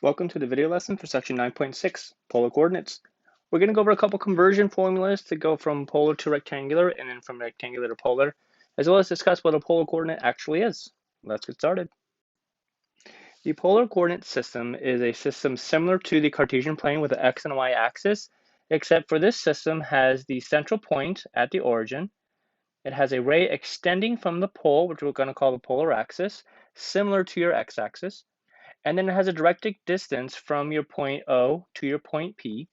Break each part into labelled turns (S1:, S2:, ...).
S1: Welcome to the video lesson for section 9.6, polar coordinates. We're going to go over a couple conversion formulas to go from polar to rectangular and then from rectangular to polar, as well as discuss what a polar coordinate actually is. Let's get started. The polar coordinate system is a system similar to the Cartesian plane with the x and y axis, except for this system has the central point at the origin. It has a ray extending from the pole, which we're going to call the polar axis, similar to your x-axis. And then it has a directed distance from your point O to your point P,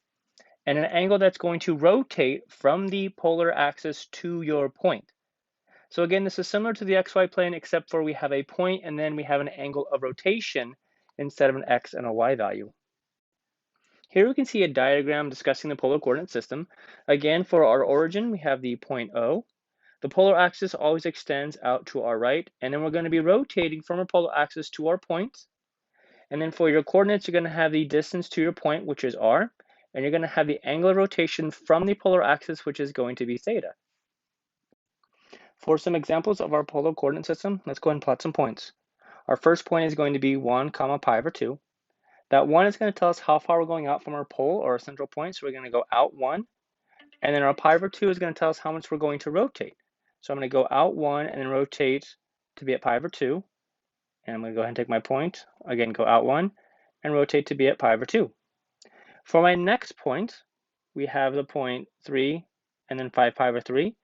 S1: and an angle that's going to rotate from the polar axis to your point. So again, this is similar to the XY plane, except for we have a point and then we have an angle of rotation instead of an X and a Y value. Here we can see a diagram discussing the polar coordinate system. Again, for our origin, we have the point O. The polar axis always extends out to our right, and then we're going to be rotating from our polar axis to our point. And then for your coordinates, you're going to have the distance to your point, which is r, and you're going to have the angle of rotation from the polar axis, which is going to be theta. For some examples of our polar coordinate system, let's go ahead and plot some points. Our first point is going to be 1, pi over 2. That 1 is going to tell us how far we're going out from our pole or our central point, so we're going to go out 1. And then our pi over 2 is going to tell us how much we're going to rotate. So I'm going to go out 1 and then rotate to be at pi over 2. And I'm going to go ahead and take my point, again, go out 1, and rotate to be at pi over 2. For my next point, we have the point 3 and then 5 pi over 3.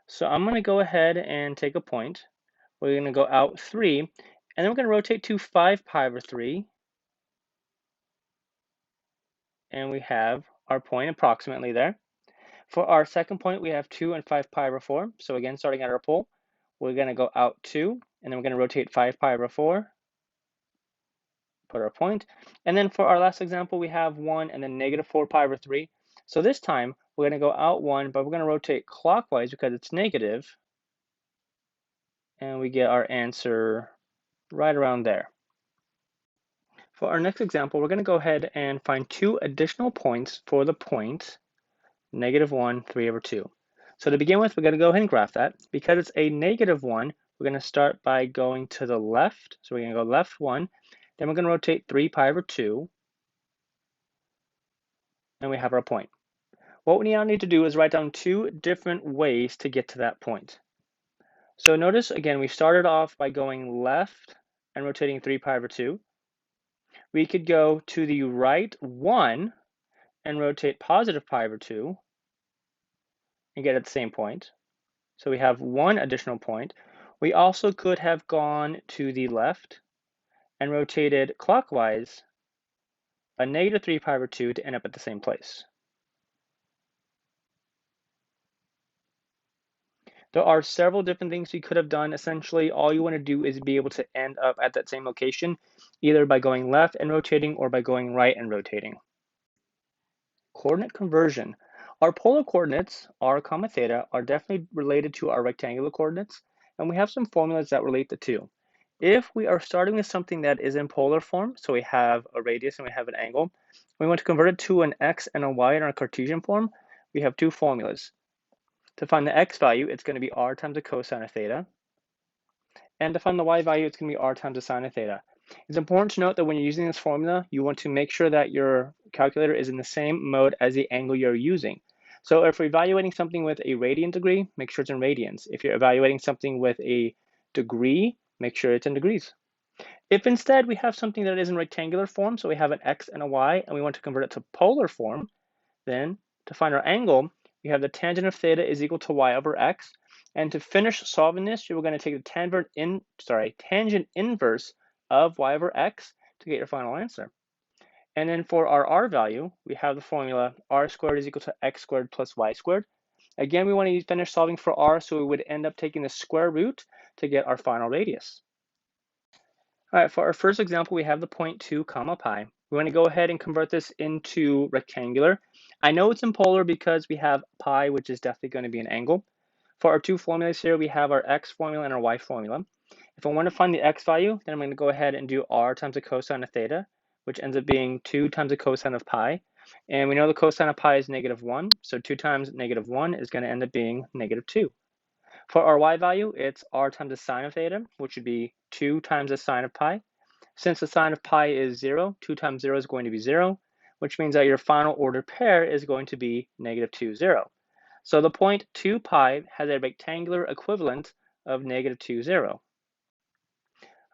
S1: So I'm going to go ahead and take a point. We're going to go out 3, and then we're going to rotate to 5 pi over 3. And we have our point approximately there. For our second point, we have 2 and 5 pi over 4. So again, starting at our pole, we're going to go out 2, and then we're going to rotate 5 pi over 4. Put our point. And then for our last example, we have 1 and then negative 4 pi over 3. So this time, we're going to go out 1, but we're going to rotate clockwise because it's negative. And we get our answer right around there. For our next example, we're going to go ahead and find 2 additional points for the point negative 1, 3 over 2. So to begin with, we're going to go ahead and graph that. Because it's a negative 1, we're going to start by going to the left. So we're going to go left 1. Then we're going to rotate 3 pi over 2. And we have our point. What we now need to do is write down 2 different ways to get to that point. So notice, again, we started off by going left and rotating 3 pi over 2. We could go to the right 1 and rotate positive pi over 2 and get at the same point. So we have 1 additional point. We also could have gone to the left and rotated clockwise a negative 3 pi over 2 to end up at the same place. There are several different things you could have done. Essentially, all you want to do is be able to end up at that same location, either by going left and rotating or by going right and rotating. Coordinate conversion. Our polar coordinates, r, theta, are definitely related to our rectangular coordinates, and we have some formulas that relate the two. If we are starting with something that is in polar form, so we have a radius and we have an angle, we want to convert it to an x and a y in our Cartesian form, we have 2 formulas. To find the x value, it's going to be r times the cosine of theta. And to find the y value, it's going to be r times the sine of theta. It's important to note that when you're using this formula, you want to make sure that your calculator is in the same mode as the angle you're using. So if we're evaluating something with a radian degree, make sure it's in radians. If you're evaluating something with a degree, make sure it's in degrees. If instead we have something that is in rectangular form, so we have an x and a y, and we want to convert it to polar form, then to find our angle, we have the tangent of theta is equal to y over x. And to finish solving this, you're going to take the tangent inverse of y over x to get your final answer. And then for our r value, we have the formula r squared is equal to x squared plus y squared. Again, we want to finish solving for r, so we would end up taking the square root to get our final radius. All right, for our first example, we have the point 2, pi. We want to go ahead and convert this into rectangular. I know it's in polar because we have pi, which is definitely going to be an angle. For our 2 formulas here, we have our x formula and our y formula. If I want to find the x value, then I'm going to go ahead and do r times the cosine of theta, which ends up being 2 times the cosine of pi. And we know the cosine of pi is negative 1, so 2 times negative 1 is going to end up being negative 2. For our y value, it's r times the sine of theta, which would be 2 times the sine of pi. Since the sign of pi is 0, 2 times 0 is going to be 0, which means that your final ordered pair is going to be -2, 0. So the point 2 pi has a rectangular equivalent of -2, 0. All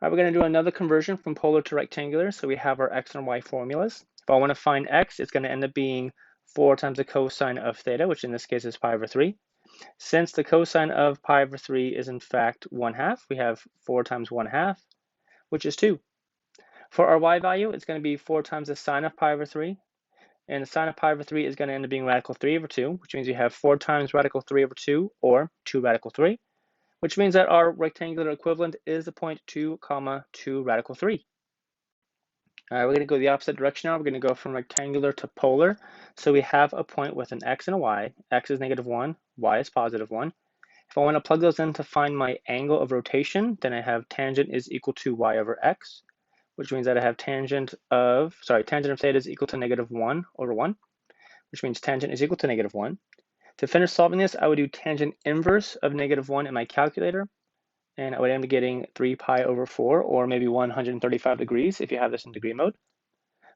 S1: right, we're going to do another conversion from polar to rectangular. So we have our x and y formulas. If I want to find x, it's going to end up being 4 times the cosine of theta, which in this case is pi over 3. Since the cosine of pi over 3 is in fact 1/2, we have 4 times 1/2, which is 2. For our y value, it's going to be 4 times the sine of pi over 3. And the sine of pi over 3 is going to end up being radical 3 over 2, which means you have 4 times radical 3 over 2, or 2 radical 3, which means that our rectangular equivalent is the point 2 comma 2 radical 3. All right, we're going to go the opposite direction now. We're going to go from rectangular to polar. So we have a point with an x and a y. X is -1, y is +1. If I want to plug those in to find my angle of rotation, then I have tangent is equal to y over x, which means that I have tangent of theta is equal to -1 over 1, which means tangent is equal to -1. To finish solving this, I would do tangent inverse of -1 in my calculator, and I would end up getting 3 pi over 4, or maybe 135 degrees if you have this in degree mode.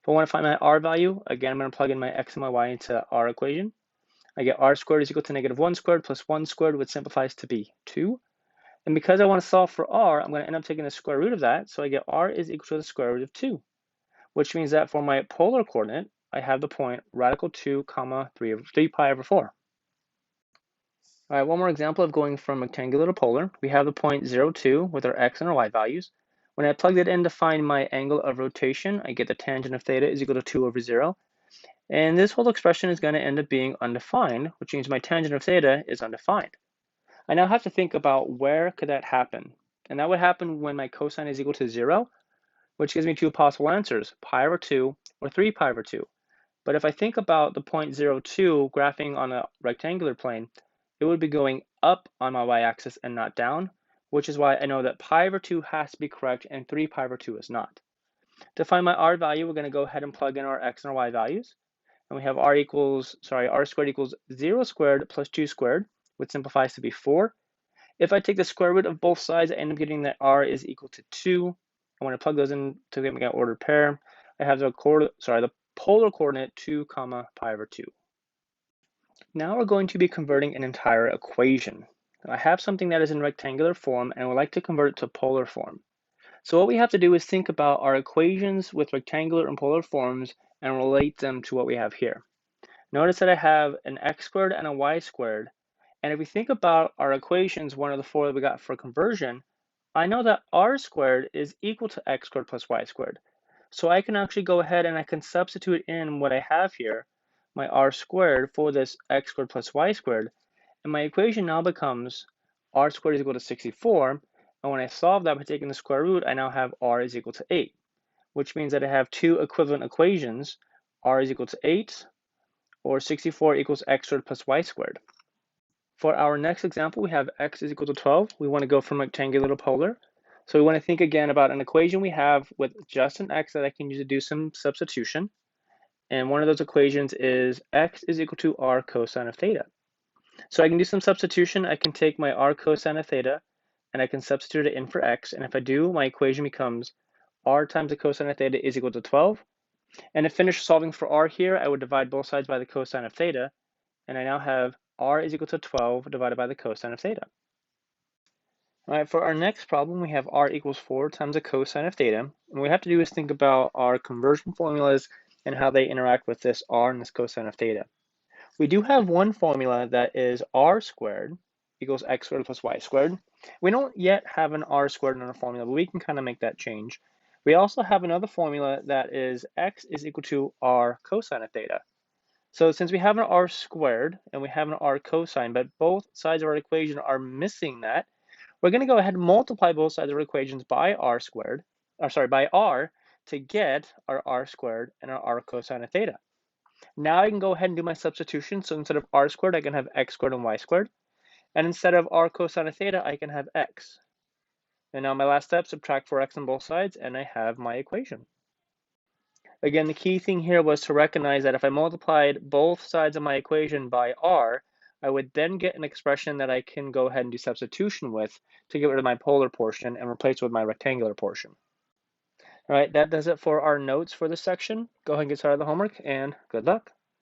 S1: If I want to find my r value, again, I'm going to plug in my x and my y into our equation. I get r squared is equal to -1 squared plus 1 squared, which simplifies to be 2. And because I want to solve for r, I'm going to end up taking the square root of that. So I get r is equal to the square root of 2, which means that for my polar coordinate, I have the point radical 2 comma 3 pi over 4. All right, one more example of going from rectangular to polar. We have the point 0, 2 with our x and our y values. When I plug it in to find my angle of rotation, I get the tangent of theta is equal to 2 over 0. And this whole expression is going to end up being undefined, which means my tangent of theta is undefined. I now have to think about where could that happen. And that would happen when my cosine is equal to 0, which gives me two possible answers, pi over 2 or 3 pi over 2. But if I think about the point 0, 2 graphing on a rectangular plane, it would be going up on my y-axis and not down, which is why I know that pi over 2 has to be correct and 3 pi over 2 is not. To find my r value, we're going to go ahead and plug in our x and our y values. And we have r squared equals 0 squared plus 2 squared, which simplifies to be 4. If I take the square root of both sides, I end up getting that r is equal to 2. And when I plug those in to get my ordered pair, I have the polar coordinate 2 comma pi over 2. Now we're going to be converting an entire equation. I have something that is in rectangular form and I would like to convert it to polar form. So what we have to do is think about our equations with rectangular and polar forms and relate them to what we have here. Notice that I have an x squared and a y squared. And if we think about our equations, one of the four that we got for conversion, I know that r squared is equal to x squared plus y squared. So I can actually go ahead and I can substitute in what I have here, my r squared for this x squared plus y squared. And my equation now becomes r squared is equal to 64. And when I solve that by taking the square root, I now have r is equal to 8, which means that I have two equivalent equations, r is equal to 8, or 64 equals x squared plus y squared. For our next example, we have x is equal to 12. We want to go from rectangular to polar. So we want to think again about an equation we have with just an x that I can use to do some substitution. And one of those equations is x is equal to r cosine of theta. So I can do some substitution. I can take my r cosine of theta and I can substitute it in for x. And if I do, my equation becomes r times the cosine of theta is equal to 12. And to finish solving for r here, I would divide both sides by the cosine of theta. And I now have r is equal to 12 divided by the cosine of theta. All right, for our next problem, we have r equals 4 times the cosine of theta. And what we have to do is think about our conversion formulas and how they interact with this r and this cosine of theta. We do have one formula that is r squared equals x squared plus y squared. We don't yet have an r squared in our formula, but we can kind of make that change. We also have another formula that is x is equal to r cosine of theta. So since we have an r squared and we have an r cosine, but both sides of our equation are missing that, we're going to go ahead and multiply both sides of our equations by by r to get our r squared and our r cosine of theta. Now I can go ahead and do my substitution. So instead of r squared, I can have x squared and y squared. And instead of r cosine of theta, I can have x. And now my last step, subtract 4x on both sides, and I have my equation. Again, the key thing here was to recognize that if I multiplied both sides of my equation by r, I would then get an expression that I can go ahead and do substitution with to get rid of my polar portion and replace it with my rectangular portion. All right, that does it for our notes for this section. Go ahead and get started on the homework, and good luck.